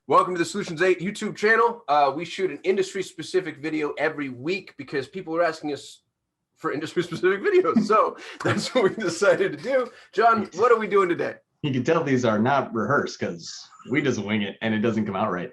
Welcome to the Solutions 8 YouTube channel. We shoot an industry-specific video every week because people are asking us for industry-specific videos. So that's what we decided to do. John, what are we doing today? You can tell these are not rehearsed because we just wing it and it doesn't come out right.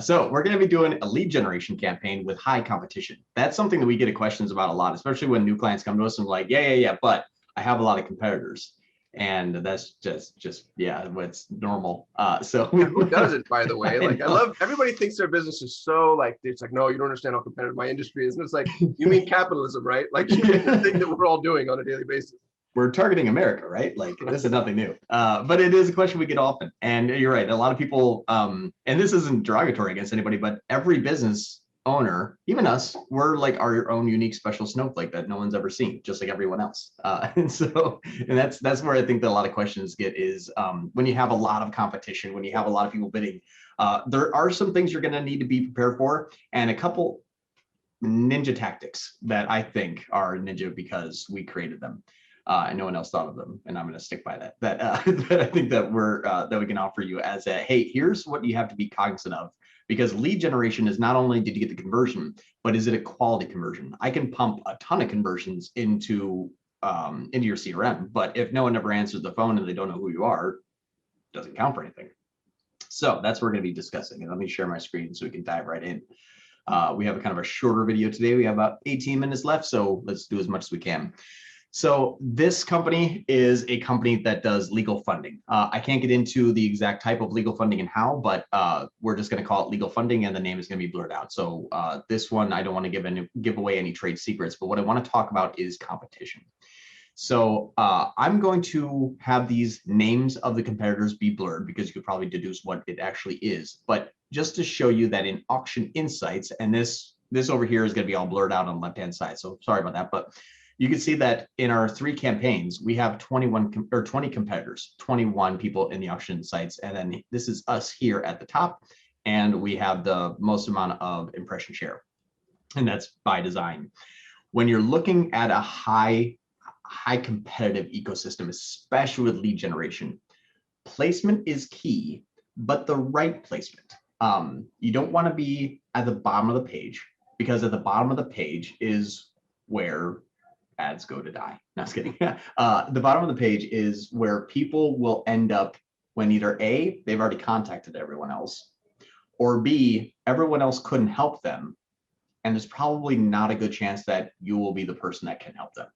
So we're going to be doing a lead generation campaign with high competition. That's something that we get questions about a lot, especially when new clients come to us and like, yeah, but I have a lot of competitors. And that's just yeah, what's normal. Who doesn't, by the way? Like I love, everybody thinks their business is so like, it's like, no, you don't understand how competitive my industry is. And it's like, you mean capitalism, right? Like you mean the thing that we're all doing on a daily basis. We're targeting America, right? Like this is nothing new, but it is a question we get often. And you're right, a lot of people, and this isn't derogatory against anybody, but every business owner, even us, we're like our own unique special snowflake that no one's ever seen, just like everyone else. And that's where I think that a lot of questions get is when you have a lot of competition, when you have a lot of people bidding, there are some things you're going to need to be prepared for, and a couple ninja tactics that I think are ninja because we created them. And no one else thought of them, and I'm going to stick by that. That I think that we can offer you as a, hey, here's what you have to be cognizant of, because lead generation is not only did you get the conversion, but is it a quality conversion? I can pump a ton of conversions into your CRM, but if no one ever answers the phone and they don't know who you are, it doesn't count for anything. So that's what we're going to be discussing, and let me share my screen so we can dive right in. We have a kind of a shorter video today. We have about 18 minutes left, so let's do as much as we can. So this company is a company that does legal funding. I can't get into the exact type of legal funding and how, but we're just going to call it legal funding, and the name is going to be blurred out. So this one, I don't want to give away any trade secrets, but what I want to talk about is competition. So I'm going to have these names of the competitors be blurred because you could probably deduce what it actually is. But just to show you that in Auction Insights, and this over here is going to be all blurred out on the left-hand side. So sorry about that, but you can see that in our 3 campaigns, we have 20 competitors, 21 people in the Auction Insights. And then this is us here at the top. And we have the most amount of impression share. And that's by design. When you're looking at a high competitive ecosystem, especially with lead generation, placement is key, but the right placement. You don't want to be at the bottom of the page, because at the bottom of the page is where ads go to die. No, just kidding. The bottom of the page is where people will end up when either A, they've already contacted everyone else, or B, everyone else couldn't help them. And there's probably not a good chance that you will be the person that can help them.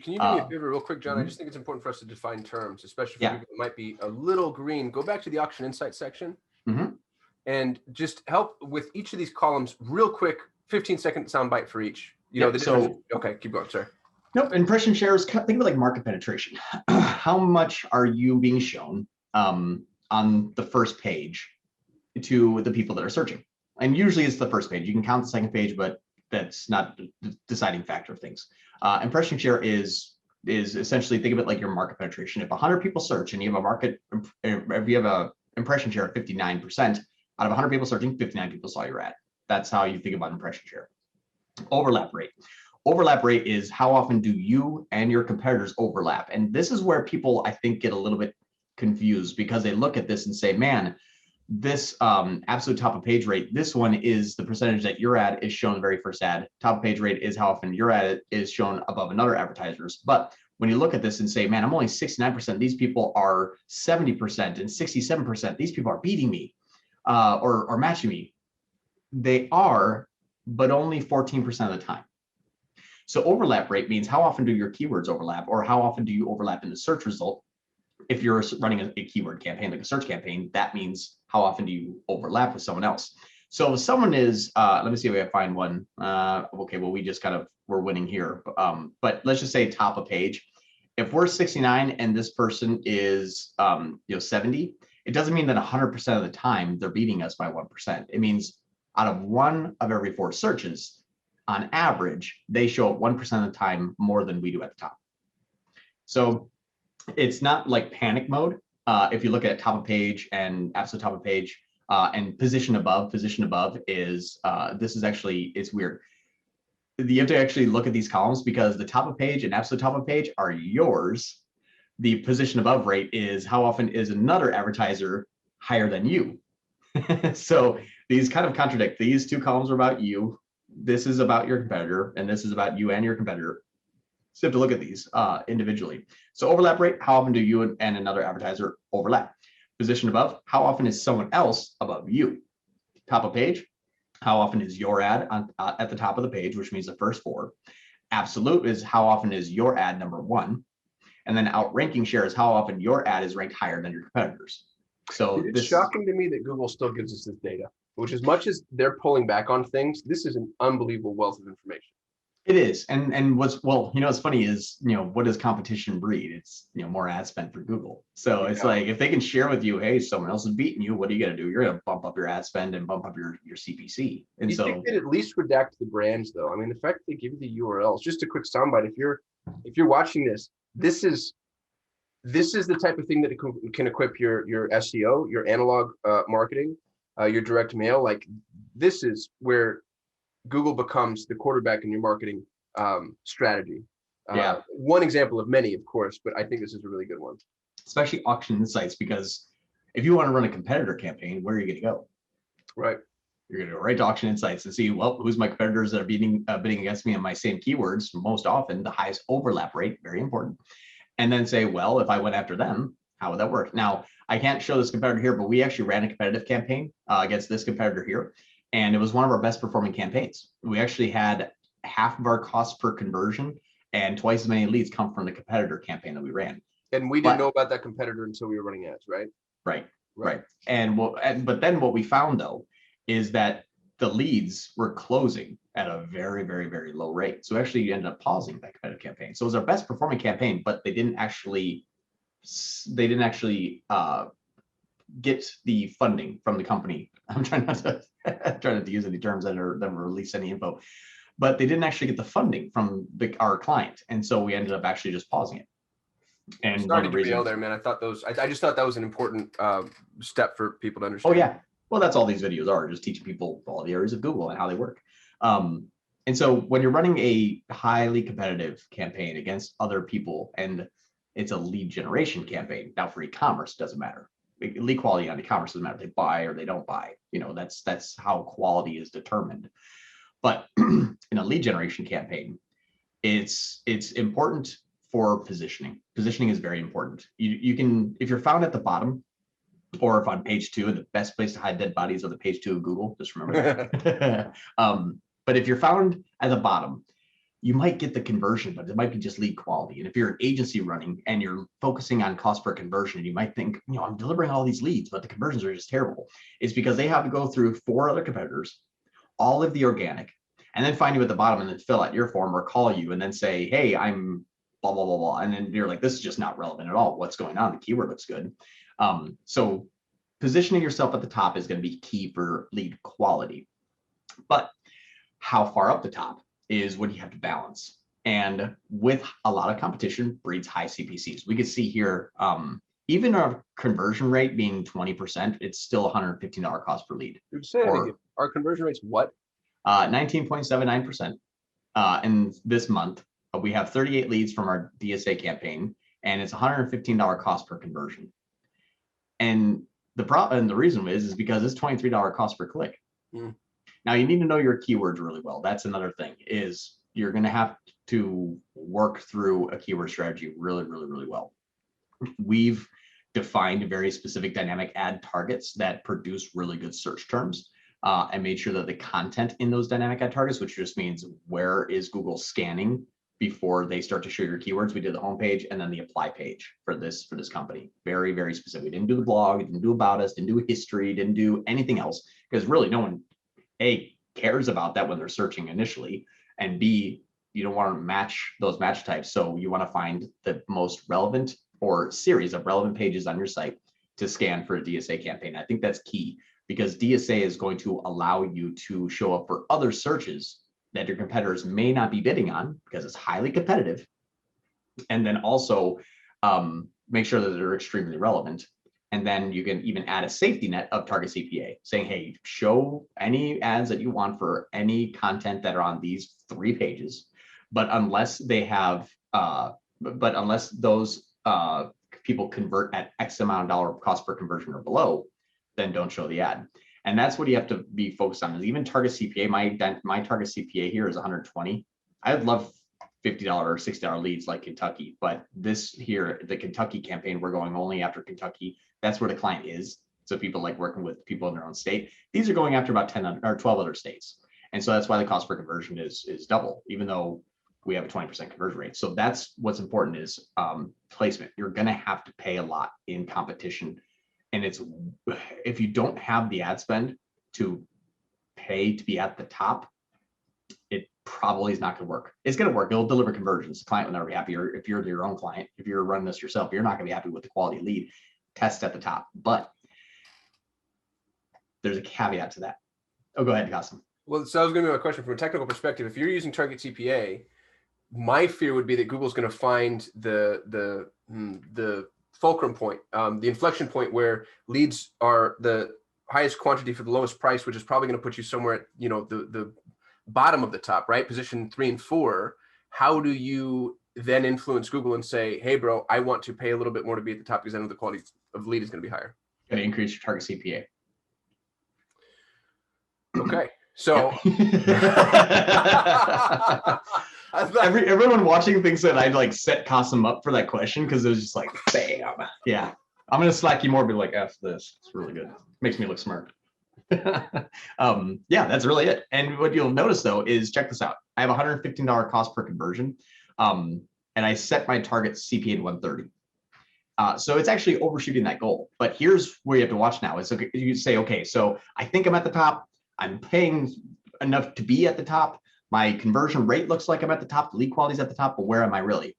Can you do me a favor real quick, John? I just think it's important for us to define terms, especially for people that might be a little green. Go back to the Auction Insights section and just help with each of these columns real quick, 15-second soundbite for each. You know, okay, keep going, sorry. Nope, impression shares, think of it like market penetration. How much are you being shown on the first page to the people that are searching? And usually it's the first page. You can count the second page, but that's not the deciding factor of things. Impression share is essentially, think of it like your market penetration. If 100 people search and you have if you have a impression share of 59%, out of 100 people searching, 59 people saw your ad. That's how you think about impression share. Overlap rate. Overlap rate is how often do you and your competitors overlap? And this is where people, I think, get a little bit confused, because they look at this and say, man, this absolute top of page rate, this one is the percentage that your ad is shown the very first ad. Top of page rate is how often your ad is shown above another advertiser's. But when you look at this and say, man, I'm only 69%, these people are 70% and 67%, these people are beating me or matching me. They are, but only 14% of the time. So overlap rate means how often do your keywords overlap, or how often do you overlap in the search result? If you're running a keyword campaign, like a search campaign, that means how often do you overlap with someone else? So if someone is, let me see if I can find one. Okay, well, we're winning here. But let's just say top of page. If we're 69 and this person is 70, it doesn't mean that 100% of the time they're beating us by 1%. It means out of 1 of every 4 searches, on average, they show up 1% of the time more than we do at the top. So it's not like panic mode. If you look at top of page and absolute top of page and position above is, this is actually, it's weird. You have to actually look at these columns, because the top of page and absolute top of page are yours. The position above rate is how often is another advertiser higher than you. So these kind of contradict. These two columns are about you. This is about your competitor, and this is about you and your competitor. So you have to look at these individually. So overlap rate, how often do you and another advertiser overlap? Position above, how often is someone else above you? Top of page, how often is your ad on, at the top of the page, which means the first four. Absolute is how often is your ad number one. And then outranking share is how often your ad is ranked higher than your competitors. So it's shocking to me that Google still gives us this data, which as much as they're pulling back on things, this is an unbelievable wealth of information. It is. And what's, well, what's funny is, what does competition breed? It's, more ad spend for Google. So it's like, if they can share with you, hey, someone else is beating you, what are you going to do? You're going to bump up your ad spend and bump up your CPC. And you think they'd at least redact the brands though? I mean, the fact that they give you the URLs, just a quick soundbite. If you're watching this is the type of thing that can equip your SEO, your analog marketing, your direct mail. Like this is where Google becomes the quarterback in your marketing strategy. One example of many, of course, but I think this is a really good one. Especially Auction Insights, because if you want to run a competitor campaign, where are you going to go? Right. You're going to go right to Auction Insights and see, well, who's my competitors that are bidding against me on my same keywords? Most often, the highest overlap rate, very important. And then say, well, if I went after them, how would that work? Now, I can't show this competitor here, but we actually ran a competitive campaign against this competitor here. And it was one of our best performing campaigns. We actually had half of our cost per conversion and twice as many leads come from the competitor campaign that we ran. And we didn't know about that competitor until we were running ads, right? Right. But then what we found though, is that the leads were closing at a very, very, very low rate. So actually you ended up pausing that competitive campaign. So it was our best performing campaign, but they didn't actually get the funding from the company. I'm trying not to use any terms that release any info, but they didn't actually get the funding from our client, and so we ended up actually just pausing it. And sorry to derail there, man. I just thought that was an important step for people to understand. Oh yeah, well that's all these videos are, just teaching people all the areas of Google and how they work. And so when you're running a highly competitive campaign against other people, and it's a lead generation campaign, now for e-commerce doesn't matter. Lead quality on e-commerce doesn't matter. They buy or they don't buy. That's how quality is determined. But in a lead generation campaign, it's important for positioning. Positioning is very important. You can, if you're found at the bottom, or if on page 2, and the best place to hide dead bodies on the page 2 of Google, just remember that. But if you're found at the bottom, you might get the conversion, but it might be just lead quality. And if you're an agency running and you're focusing on cost per conversion, you might think, I'm delivering all these leads, but the conversions are just terrible. It's because they have to go through 4 other competitors, all of the organic, and then find you at the bottom and then fill out your form or call you and then say, hey, I'm blah, blah, blah, blah. And then you're like, this is just not relevant at all. What's going on? The keyword looks good. So positioning yourself at the top is going to be key for lead quality. But how far up the top is what you have to balance. And with a lot of competition breeds high CPCs. We can see here, even our conversion rate being 20%, it's still $115 cost per lead. Our conversion rate's what? 19.79%. In this month, we have 38 leads from our DSA campaign, and it's $115 cost per conversion. And the reason is because it's $23 cost per click. Now you need to know your keywords really well. That's another thing, is you're going to have to work through a keyword strategy really, really, really well. We've defined very specific dynamic ad targets that produce really good search terms, and made sure that the content in those dynamic ad targets, which just means where is Google scanning before they start to show your keywords. We did the homepage and then the apply page for this company. Very, very specific. We didn't do the blog, didn't do about us, didn't do history, didn't do anything else, because really no one A, cares about that when they're searching initially, and B, you don't want to match those match types. So you want to find the most relevant or series of relevant pages on your site to scan for a DSA campaign. I think that's key, because DSA is going to allow you to show up for other searches that your competitors may not be bidding on because it's highly competitive. And then also make sure that they're extremely relevant. And then you can even add a safety net of target CPA, saying, hey, show any ads that you want for any content that are on these 3 pages. But unless they have, unless those people convert at X amount of dollar cost per conversion or below, then don't show the ad. And that's what you have to be focused on. Is even target CPA, my target CPA here is 120. I'd love $50 or $60 leads like Kentucky, but this here, the Kentucky campaign, we're going only after Kentucky. That's where the client is. So people like working with people in their own state. These are going after about 10 or 12 other states. And so that's why the cost per conversion is double, even though we have a 20% conversion rate. So that's what's important is placement. You're going to have to pay a lot in competition. And it's, if you don't have the ad spend to pay to be at the top, it probably is not going to work. It's going to work. It'll deliver conversions. The client will never be happy. Or if you're your own client, if you're running this yourself, you're not going to be happy with the quality lead. Test at the top. But there's a caveat to that. Oh, go ahead, Kasim. Well, so that was going to be my question from a technical perspective. If you're using target CPA, my fear would be that Google's going to find the fulcrum point, the inflection point where leads are the highest quantity for the lowest price, which is probably going to put you somewhere at, you know, the bottom of the top, right? Position 3 and 4. How do you then influence Google and say, hey, bro, I want to pay a little bit more to be at the top because I know the quality of the lead is going to be higher? Going to increase your target CPA. Okay. So everyone watching thinks that I'd like set Kasim up for that question because it was just like, bam. Yeah. I'm going to slack you more, be like, F this. It's really good. Makes me look smart. Yeah, that's really it. And what you'll notice though is, check this out. I have $115 cost per conversion. And I set my target CPA to 130. So it's actually overshooting that goal. But here's where you have to watch now. Is okay, you say, okay, so I think I'm at the top. I'm paying enough to be at the top. My conversion rate looks like I'm at the top. The lead quality is at the top, but where am I really?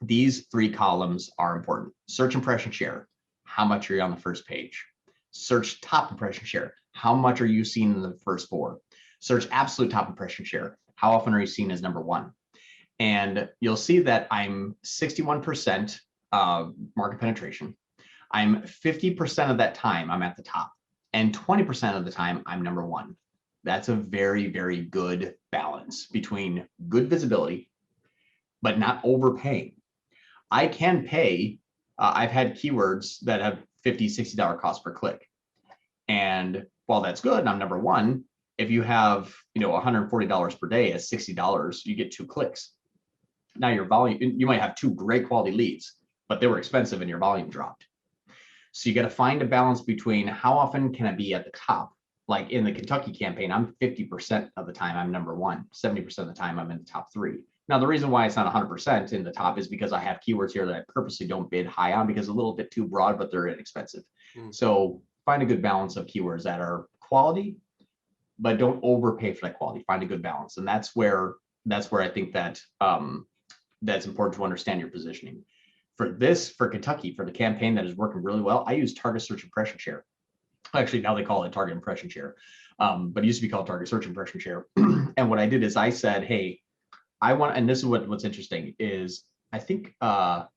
These 3 columns are important. Search impression share. How much are you on the first page? Search top impression share. How much are you seen in the first 4? Search absolute top impression share. How often are you seen as number 1? And you'll see that I'm 61% market penetration. I'm 50% of that time I'm at the top. And 20% of the time, I'm number 1. That's a very, very good balance between good visibility, but not overpaying. I can pay, I've had keywords that have $50, $60 cost per click. And while that's good, and I'm number 1, if you have, you know, $140 per day at $60, you get 2 clicks. Now your volume, you might have 2 great quality leads, but they were expensive and your volume dropped. So you got to find a balance between how often can I be at the top? Like in the Kentucky campaign, I'm 50% of the time I'm number 1, 70% of the time I'm in the top 3. Now, the reason why it's not 100% in the top is because I have keywords here that I purposely don't bid high on because a little bit too broad, but they're inexpensive. So find a good balance of keywords that are quality, but don't overpay for that quality. Find a good balance. And that's where I think that that's important to understand your positioning. For Kentucky, for the campaign that is working really well, I use target search impression share. Actually, now they call it target impression share, but it used to be called target search impression share. And what I did is I said, hey, I want, and this is what's interesting is I think, let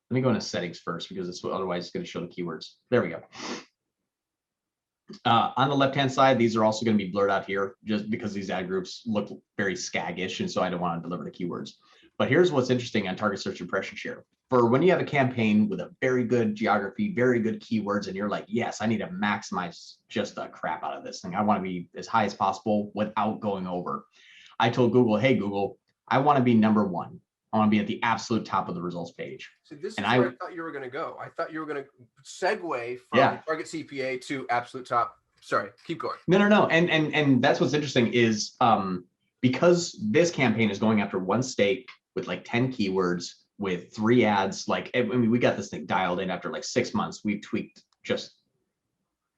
me go into settings first because it's otherwise it's going to show the keywords. There we go. On the left-hand side, these are also going to be blurred out here just because these ad groups look very skaggish. And so I don't want to deliver the keywords. But here's what's interesting on target search impression share. For when you have a campaign with a very good geography, very good keywords, and you're like, yes, I need to maximize just the crap out of this thing. I want to be as high as possible without going over. I told Google, hey, Google, I want to be number 1. I want to be at the absolute top of the results page. So this is where I thought you were going to go. I thought you were going to segue from target CPA to absolute top. Sorry, keep going. No. And that's what's interesting is because this campaign is going after 1 state with like 10 keywords with 3 ads. Like, I mean, we got this thing dialed in after like 6 months. We've tweaked just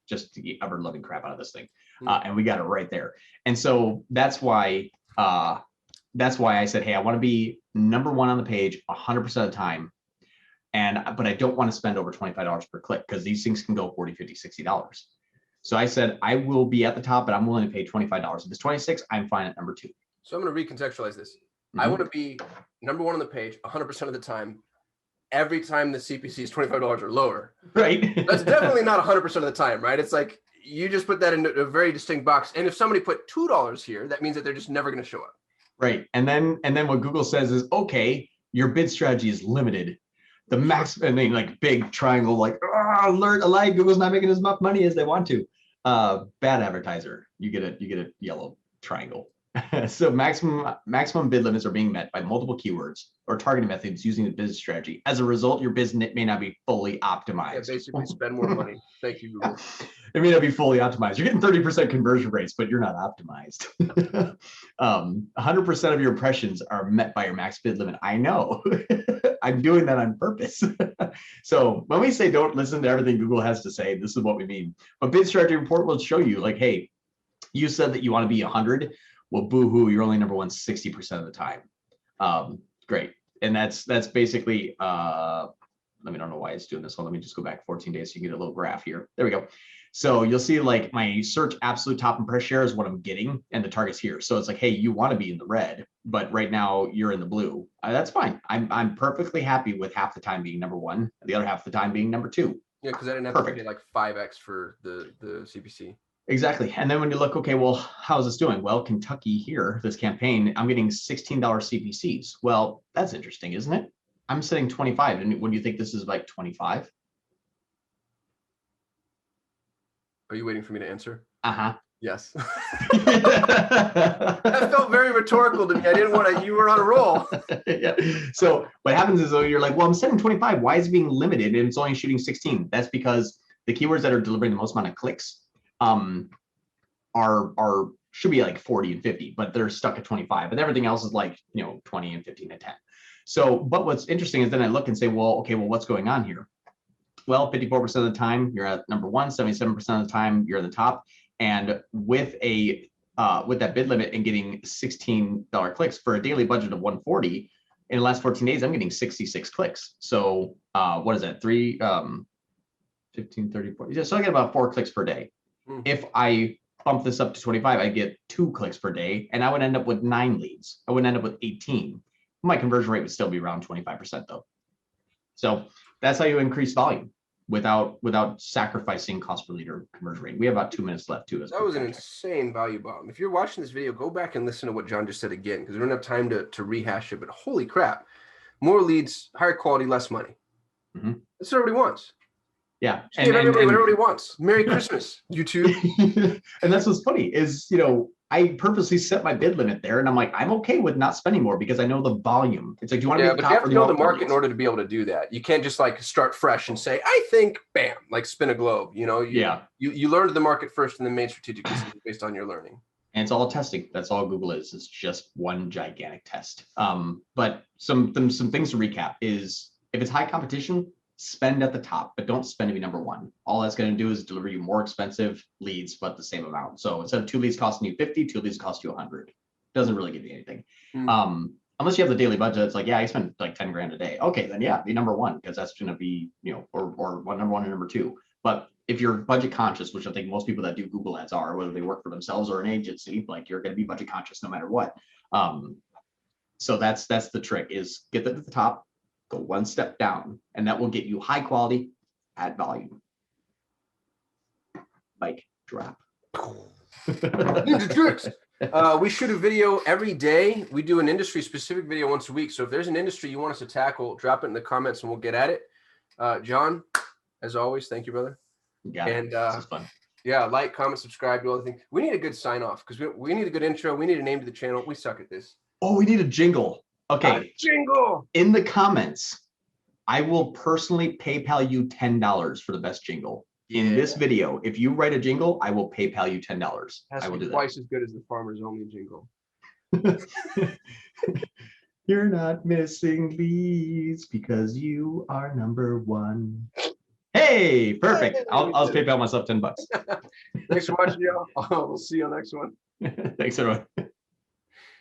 the ever loving crap out of this thing. And we got it right there. And so that's why I said, hey, I want to be number 1 on the page 100% of the time. But I don't want to spend over $25 per click because these things can go $40, $50, $60. So I said, I will be at the top, but I'm willing to pay $25. If it's 26, I'm fine at number 2. So I'm going to recontextualize this. I want to be number 1 on the page 100% of the time. Every time the CPC is $25 or lower. Right. That's definitely not 100% of the time, right? It's like you just put that in a very distinct box. And if somebody put $2 here, that means that they're just never going to show up. Right. And then what Google says is, okay, your bid strategy is limited. The max, and then like big triangle, like, alert, alike, Google's not making as much money as they want to. Bad advertiser. You get a yellow triangle. So maximum bid limits are being met by multiple keywords or targeting methods using the business strategy. As a result, your business may not be fully optimized. Yeah, basically spend more money. Thank you, Google. It may not be fully optimized. You're getting 30% conversion rates, but you're not optimized. 100% of your impressions are met by your max bid limit. I know. I'm doing that on purpose. So when we say don't listen to everything Google has to say, this is what we mean. But Bid Strategy Report will show you like, hey, you said that you want to be 100. Well, boo-hoo, you're only number one 60% of the time. Great. And that's basically, I don't know why it's doing this one. Let me just go back 14 days so you can get a little graph here. There we go. So you'll see like my search absolute top impress share is what I'm getting and the target's here. So it's like, hey, you want to be in the red, but right now you're in the blue. That's fine. I'm perfectly happy with half the time being number one, the other half of the time being number two. Yeah, because I didn't have to pay like 5x for the CPC. Exactly. And then when you look, okay, well, how's this doing? Well, Kentucky here, this campaign, I'm getting $16 CPCs. Well, that's interesting, isn't it? I'm setting 25. And when do you think this is like 25? Are you waiting for me to answer? Uh-huh. Yes. That felt very rhetorical to me. I didn't want to, you were on a roll. Yeah. So what happens is though, you're like, well, I'm setting 25. Why is it being limited? And it's only shooting 16. That's because the keywords that are delivering the most amount of clicks should be like 40 and 50, but they're stuck at 25, but everything else is like, 20 and 15 and 10. So, but what's interesting is then I look and say, well, okay, well, what's going on here? Well, 54% of the time you're at number one, 77% of the time you're in the top. And with that bid limit and getting $16 clicks for a daily budget of 140, in the last 14 days, I'm getting 66 clicks. So what is that? 15, 30, 40. So I get about 4 clicks per day. If I bump this up to 25, I get 2 clicks per day, and I would end up with 9 leads. I would end up with 18. My conversion rate would still be around 25% though. So that's how you increase volume without sacrificing cost per leader conversion rate. We have about 2 minutes left too. That was an insane value bomb. If you're watching this video, go back and listen to what John just said again, because we don't have time to rehash it, but holy crap, more leads, higher quality, less money. Mm-hmm. That's what everybody wants. Yeah. And everybody what everybody wants. Merry Christmas, YouTube. And that's what's funny is, I purposely set my bid limit there, and I'm like, I'm okay with not spending more because I know the volume. It's like, do you want to be but you have to know the market in order to be able to do that. You can't just like start fresh and say, I think, bam, like spin a globe. You learned the market first and then made strategic decisions based on your learning. And it's all testing. That's all Google is. It's just one gigantic test. But some things to recap is if it's high competition, spend at the top, but don't spend to be number one. All that's going to do is deliver you more expensive leads, but the same amount. So instead of 2 leads costing you 50, 2 leads cost you 100. Doesn't really give you anything. Unless you have the daily budget, it's like, yeah, I spend like 10 grand a day. Okay, then yeah, be number one, because that's going to be, or number one and number two. But if you're budget conscious, which I think most people that do Google ads are, whether they work for themselves or an agency, like you're going to be budget conscious no matter what. So that's the trick is get that at the top, go one step down, and that will get you high quality at volume. Mic drop. Ninja tricks. We shoot a video every day. We do an industry specific video once a week. So if there's an industry you want us to tackle, drop it in the comments and we'll get at it. John, as always, thank you, brother. Yeah, and this is fun. Yeah, like, comment, subscribe, do all the things. We need a good sign off because we need a good intro. We need a name to the channel. We suck at this. Oh, we need a jingle. Okay. Jingle. In the comments, I will personally PayPal you $10 for the best jingle. In this video, if you write a jingle, I will PayPal you $10. I will do that. Twice as good as the Farmers Only jingle. You're not missing leads because you are number one. Hey, perfect. I'll PayPal myself $10. Thanks for watching, y'all. We'll see you on the next one. Thanks, everyone.